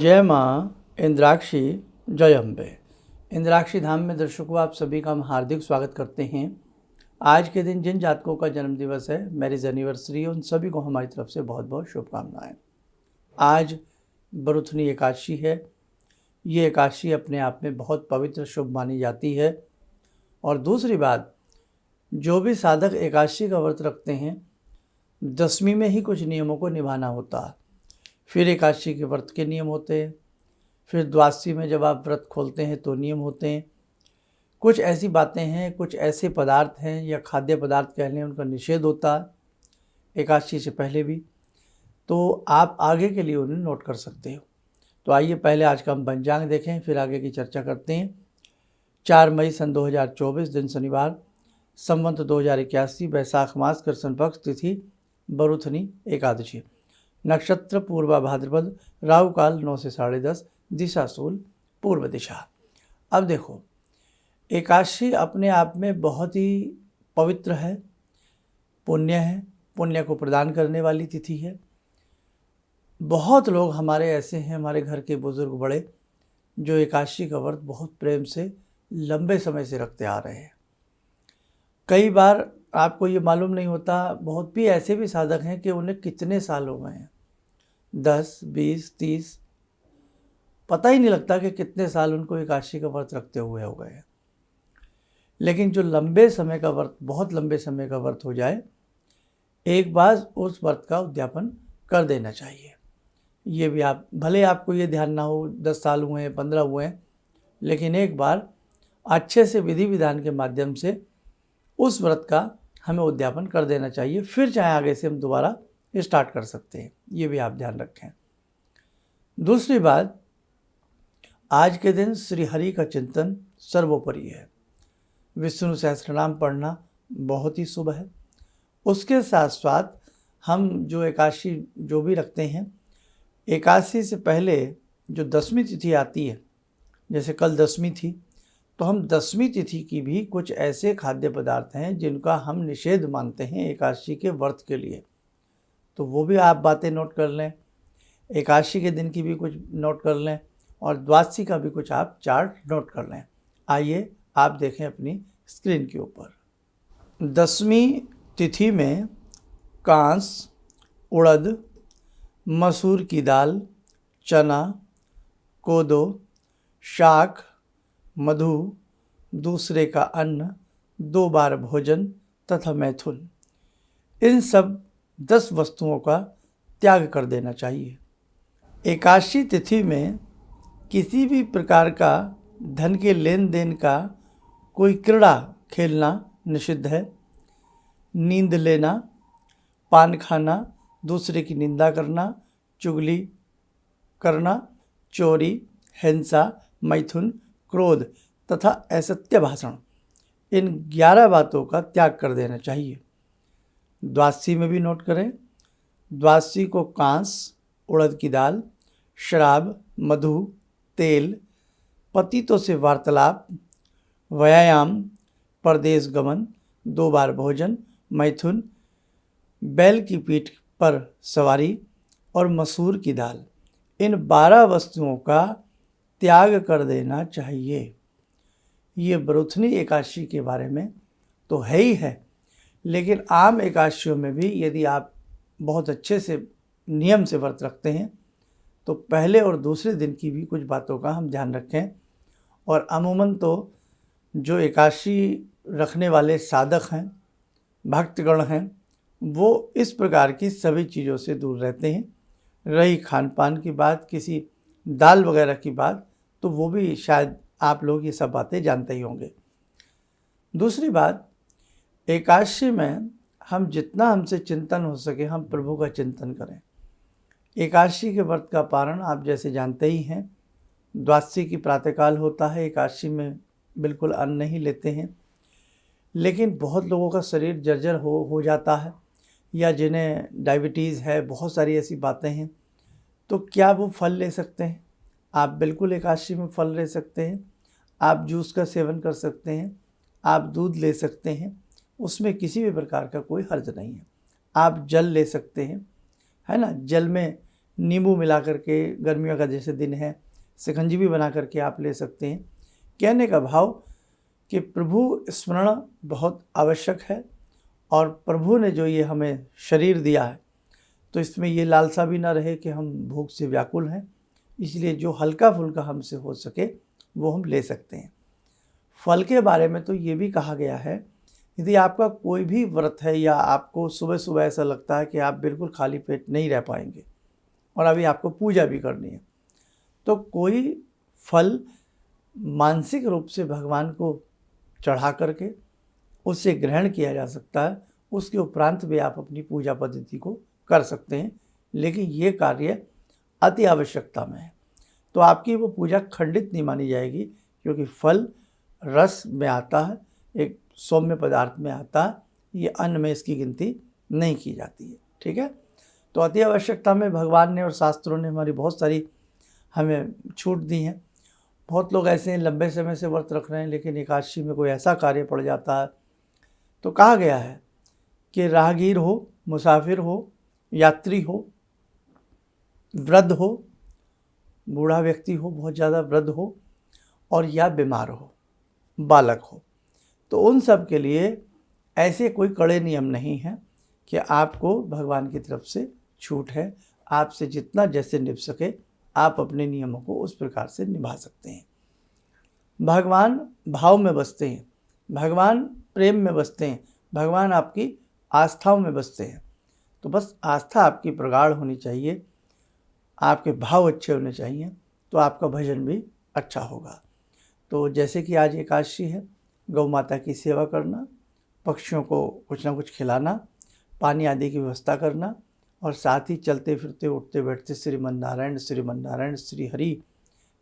जय माँ इंद्राक्षी जय अम्बे। इंद्राक्षी धाम में दर्शकों आप सभी का हम हार्दिक स्वागत करते हैं। आज के दिन जिन जातकों का जन्म दिवस है, मैरिज एनिवर्सरी, उन सभी को हमारी तरफ से बहुत बहुत शुभकामनाएं। आज बरुथनी एकादशी है। ये एकादशी अपने आप में बहुत पवित्र शुभ मानी जाती है। और दूसरी बात, जो भी साधक एकादशी का व्रत रखते हैं, दशमी में ही कुछ नियमों को निभाना होता है। फिर एकादशी के व्रत के नियम होते हैं। फिर द्वादशी में जब आप व्रत खोलते हैं तो नियम होते हैं। कुछ ऐसी बातें हैं, कुछ ऐसे पदार्थ हैं या खाद्य पदार्थ कह लें, उनका निषेध होता है एकादशी से पहले भी। तो आप आगे के लिए उन्हें नोट कर सकते हो। तो आइए पहले आज का हम पंचांग देखें, फिर आगे की चर्चा करते हैं। 4 मई सन 2024 दिन शनिवार, संवत 2081, वैशाख मास, कृष्ण पक्ष, तिथि बरुथनी एकादशी, नक्षत्र पूर्वा भाद्रपद, राहु काल 9 से 10:30, दिशा शूल पूर्व दिशा। अब देखो, एकादशी अपने आप में बहुत ही पवित्र है, पुण्य है, पुण्य को प्रदान करने वाली तिथि है। बहुत लोग हमारे ऐसे हैं, हमारे घर के बुजुर्ग बड़े, जो एकादशी का व्रत बहुत प्रेम से लंबे समय से रखते आ रहे हैं। कई बार आपको ये मालूम नहीं होता, बहुत भी ऐसे भी साधक हैं कि उन्हें कितने साल हो गए हैं, 10, 20, 30, पता ही नहीं लगता कि कितने साल उनको एकादशी का व्रत रखते हुए हो गए हैं। लेकिन जो लंबे समय का व्रत, बहुत लंबे समय का व्रत हो जाए, एक बार उस व्रत का उद्यापन कर देना चाहिए। ये भी आप, भले आपको ये ध्यान ना हो 10 साल हुए हैं, 15 हुए हैं, लेकिन एक बार अच्छे से विधि विधान के माध्यम से उस व्रत का हमें उद्यापन कर देना चाहिए। फिर चाहे आगे से हम दोबारा स्टार्ट कर सकते हैं, ये भी आप ध्यान रखें। दूसरी बात, आज के दिन श्री हरि का चिंतन सर्वोपरि है। विष्णु सहस्त्रनाम पढ़ना बहुत ही शुभ है। उसके साथ साथ हम जो एकादशी जो भी रखते हैं, एकादशी से पहले जो दशमी तिथि आती है, जैसे कल दशमी थी, तो हम दशमी तिथि की भी कुछ ऐसे खाद्य पदार्थ हैं जिनका हम निषेध मानते हैं एकादशी के व्रत के लिए। तो वो भी आप बातें नोट कर लें, एकादशी के दिन की भी कुछ नोट कर लें, और द्वादशी का भी कुछ आप चार्ट नोट कर लें। आइए आप देखें अपनी स्क्रीन के ऊपर। दशमी तिथि में कांस, उड़द, मसूर की दाल, चना, कोदो, शाक, मधु, दूसरे का अन्न, 2 बार भोजन तथा मैथुन, इन सब 10 वस्तुओं का त्याग कर देना चाहिए। एकादशी तिथि में किसी भी प्रकार का धन के लेन देन का कोई क्रीड़ा खेलना निषिद्ध है। नींद लेना, पान खाना, दूसरे की निंदा करना, चुगली करना, चोरी, हिंसा, मैथुन, क्रोध तथा असत्य भाषण, इन 11 बातों का त्याग कर देना चाहिए। द्वादशी में भी नोट करें, द्वादशी को कांस, उड़द की दाल, शराब, मधु, तेल, पतितों से वार्तालाप, व्यायाम, परदेश गमन, 2 बार भोजन, मैथुन, बैल की पीठ पर सवारी और मसूर की दाल, इन 12 वस्तुओं का त्याग कर देना चाहिए। ये बरुथनी एकादशी के बारे में तो है ही है, लेकिन आम एकादशियों में भी यदि आप बहुत अच्छे से नियम से व्रत रखते हैं तो पहले और दूसरे दिन की भी कुछ बातों का हम ध्यान रखें। और अमूमन तो जो एकादशी रखने वाले साधक हैं, भक्तगण हैं, वो इस प्रकार की सभी चीज़ों से दूर रहते हैं। रही खान पान की बात, किसी दाल वगैरह की बात, तो वो भी शायद आप लोग ये सब बातें जानते ही होंगे। दूसरी बात, एकादशी में हम जितना हमसे चिंतन हो सके हम प्रभु का चिंतन करें। एकादशी के व्रत का पारण आप जैसे जानते ही हैं, द्वादशी की प्रातःकाल होता है। एकादशी में बिल्कुल अन्न नहीं लेते हैं, लेकिन बहुत लोगों का शरीर जर्जर हो जाता है, या जिन्हें डायबिटीज़ है, बहुत सारी ऐसी बातें हैं, तो क्या वो फल ले सकते हैं? आप बिल्कुल एकादशी में फल ले सकते हैं। आप जूस का सेवन कर सकते हैं, आप दूध ले सकते हैं, उसमें किसी भी प्रकार का कोई हर्ज नहीं है। आप जल ले सकते हैं, है ना, जल में नींबू मिला करके, गर्मियों का जैसे दिन है, शिकंजी भी बना करके आप ले सकते हैं। कहने का भाव कि प्रभु स्मरण बहुत आवश्यक है, और प्रभु ने जो ये हमें शरीर दिया है तो इसमें ये लालसा भी ना रहे कि हम भूख से व्याकुल हैं, इसलिए जो हल्का फुल्का हमसे हो सके वो हम ले सकते हैं। फल के बारे में तो ये भी कहा गया है, यदि आपका कोई भी व्रत है या आपको सुबह सुबह ऐसा लगता है कि आप बिल्कुल खाली पेट नहीं रह पाएंगे और अभी आपको पूजा भी करनी है, तो कोई फल मानसिक रूप से भगवान को चढ़ा करके उससे ग्रहण किया जा सकता है। उसके उपरांत भी आप अपनी पूजा पद्धति को कर सकते हैं, लेकिन ये कार्य अति आवश्यकता में है, तो आपकी वो पूजा खंडित नहीं मानी जाएगी, क्योंकि फल रस में आता है, एक सौम्य पदार्थ में आता है, ये अन्न में इसकी गिनती नहीं की जाती है। ठीक है, तो अति आवश्यकता में भगवान ने और शास्त्रों ने हमारी बहुत सारी हमें छूट दी हैं। बहुत लोग ऐसे हैं लंबे समय से व्रत रख रहे हैं, लेकिन एकादशी में कोई ऐसा कार्य पड़ जाता है तो कहा गया है कि राहगीर हो, मुसाफिर हो, यात्री हो, वृद्ध हो, बूढ़ा व्यक्ति हो, बहुत ज़्यादा वृद्ध हो, और या बीमार हो, बालक हो, तो उन सब के लिए ऐसे कोई कड़े नियम नहीं हैं कि आपको भगवान की तरफ से छूट है। आपसे जितना जैसे निभ सके आप अपने नियमों को उस प्रकार से निभा सकते हैं। भगवान भाव में बसते हैं, भगवान प्रेम में बसते हैं, भगवान आपकी आस्थाओं में बसते हैं। तो बस आस्था आपकी प्रगाढ़ होनी चाहिए, आपके भाव अच्छे होने चाहिए, तो आपका भजन भी अच्छा होगा। तो जैसे कि आज एकादशी है, गौ माता की सेवा करना, पक्षियों को कुछ ना कुछ खिलाना, पानी आदि की व्यवस्था करना, और साथ ही चलते फिरते उठते बैठते श्रीमन्नारायण श्रीमन्नारायण श्री हरि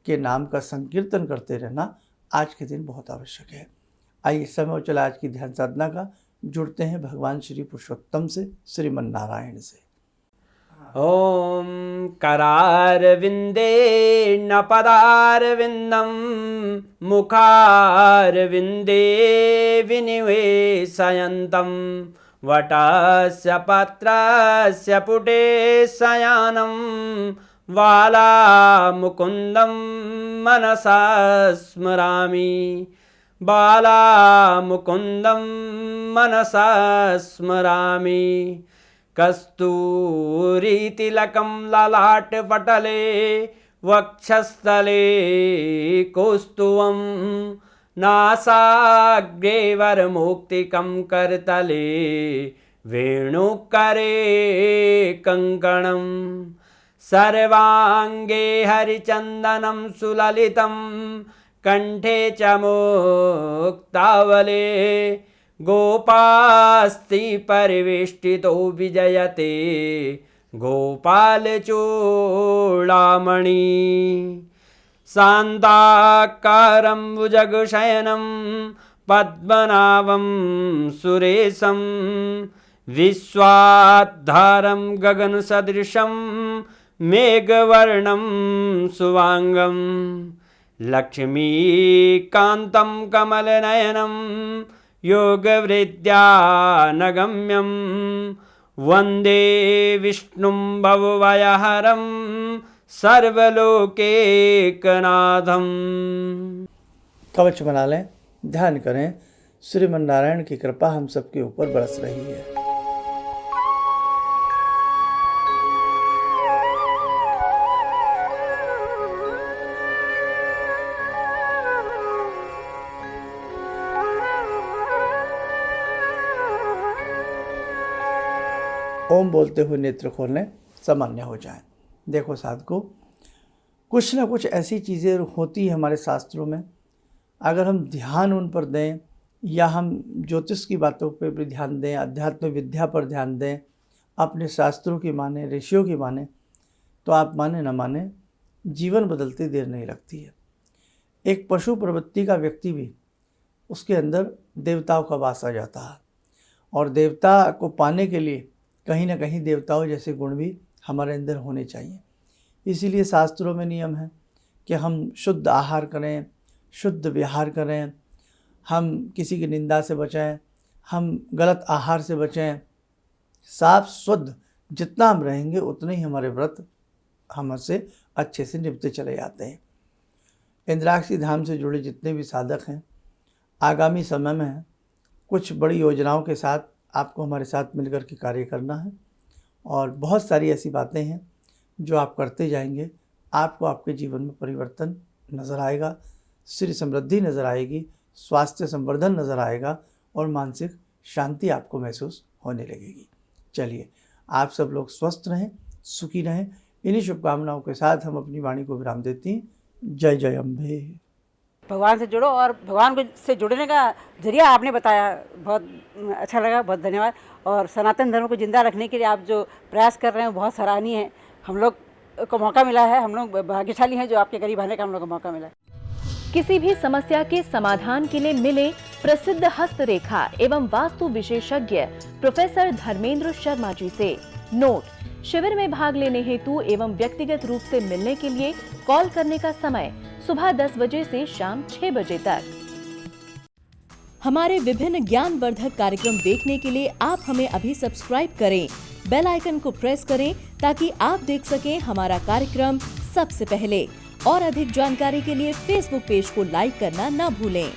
के नाम का संकीर्तन करते रहना आज के दिन बहुत आवश्यक है। आइए समय हो चला आज की ध्यान साधना का, जुड़ते हैं भगवान श्री पुरुषोत्तम से, श्रीमन्नारायण से। ॐ करारविन्दे न पदारविन्दं मुखारविन्दे विनिवेशयन्तं वटस्य पत्रस्य पुटे शयनं बालामुकुन्दं मनसा स्मरामि बालामुकुन्दं मनसा स्मरामि कस्तूरीतिलकं ललाटपटले वक्षस्थले कौस्तुभं नासाग्रे वरमौक्तिकं करतले वेणुकरे कङ्कणं सर्वाङ्गे हरिचन्दनं सुललितं कंठे च मुक्तावले गोपास्ति परिवेष्टितो विजयते गोपालचूडामणि शान्ताकारं भुजगशयनं पद्मनाभं सुरेशं विश्वाधारं गगनसदृशं मेघवर्णं शुभांगं लक्ष्मीकान्तं कमलनयनं योगवृद्ध्यानगम्यं वन्दे विष्णुं भवभयहरं सर्वलोकैकनाथं। कवच बना लें, ध्यान करें, श्रीमन्नारायण की कृपा हम सबके ऊपर बरस रही है। ओम बोलते हुए नेत्र खोलने सामान्य हो जाएं। देखो साधकों, कुछ ना कुछ ऐसी चीज़ें होती हैं हमारे शास्त्रों में, अगर हम ध्यान उन पर दें या हम ज्योतिष की बातों पर भी ध्यान दें, अध्यात्म विद्या पर ध्यान दें, अपने शास्त्रों की माने, ऋषियों की माने, तो आप माने न माने जीवन बदलते देर नहीं लगती है। एक पशु प्रवृत्ति का व्यक्ति भी, उसके अंदर देवताओं का वास आ जाता है, और देवता को पाने के लिए कहीं ना कहीं देवताओं जैसे गुण भी हमारे अंदर होने चाहिए। इसीलिए शास्त्रों में नियम है कि हम शुद्ध आहार करें, शुद्ध विहार करें, हम किसी की निंदा से बचें, हम गलत आहार से बचें। साफ शुद्ध जितना हम रहेंगे उतने ही हमारे व्रत हमसे अच्छे से निपटते चले जाते हैं। इंद्राक्षी धाम से जुड़े जितने भी साधक हैं, आगामी समय में कुछ बड़ी योजनाओं के साथ आपको हमारे साथ मिलकर के कार्य करना है और बहुत सारी ऐसी बातें हैं जो आप करते जाएंगे, आपको आपके जीवन में परिवर्तन नज़र आएगा, श्री समृद्धि नज़र आएगी, स्वास्थ्य संवर्धन नज़र आएगा और मानसिक शांति आपको महसूस होने लगेगी। चलिए, आप सब लोग स्वस्थ रहें, सुखी रहें। इन्हीं शुभकामनाओं के साथ हम अपनी वाणी को विराम देते हैं। जय जय अम्बे। भगवान से जुड़ो और भगवान को से जुड़ने का जरिया आपने बताया, बहुत अच्छा लगा, बहुत धन्यवाद। और सनातन धर्म को जिंदा रखने के लिए आप जो प्रयास कर रहे हैं वो बहुत सराहनीय है। हम लोग को मौका मिला है, हम लोग भाग्यशाली हैं जो आपके करीब आने का हम लोग को मौका मिला है। किसी भी समस्या के समाधान के लिए मिले प्रसिद्ध हस्तरेखा एवं वास्तु विशेषज्ञ प्रोफेसर धर्मेंद्र शर्मा जी से। नोट: शिविर में भाग लेने हेतु एवं व्यक्तिगत रूप से मिलने के लिए कॉल करने का समय सुबह 10 बजे से शाम 6 बजे तक। हमारे विभिन्न ज्ञानवर्धक कार्यक्रम देखने के लिए आप हमें अभी सब्सक्राइब करें, बेल आइकन को प्रेस करें ताकि आप देख सकें हमारा कार्यक्रम सबसे पहले। और अधिक जानकारी के लिए फेसबुक पेज को लाइक करना न भूलें।